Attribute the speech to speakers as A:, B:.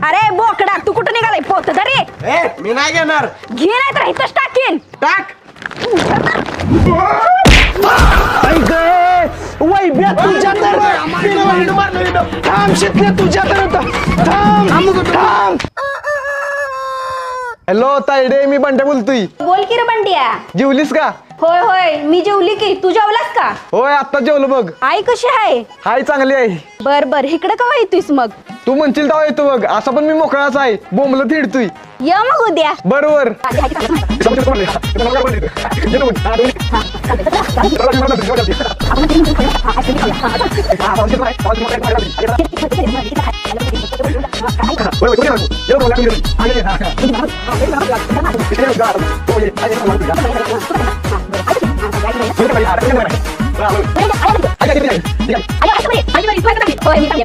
A: अरे बोकडा तू कुठं निघालाय पोत तरी
B: मी नाही घेणार.
A: घे नाही तर इथंच टाकीन.
B: टाक.
C: वैभ्या तुझ्या तर थांब शिकले तुझ्या तर थांब. हॅलो तायडे, मी बंट्या बोलतोय.
A: बोल की रे बंड्या.
C: जेवलीस का?
A: होय होय मी जेवली की, तू जेवलास का?
C: होय आत्ता जेवलो बघ.
A: आई कशी आहे?
C: हाय चांगली आहे.
A: बर बर इकडे कवा येतोयस मग?
C: तू म्हणशील तेव्हा येतो बघ. असा पण मी मोकळाच आहे, बोंबलं थिडतोय.
A: ये मग उद्या.
C: बरोबर.
A: होय मी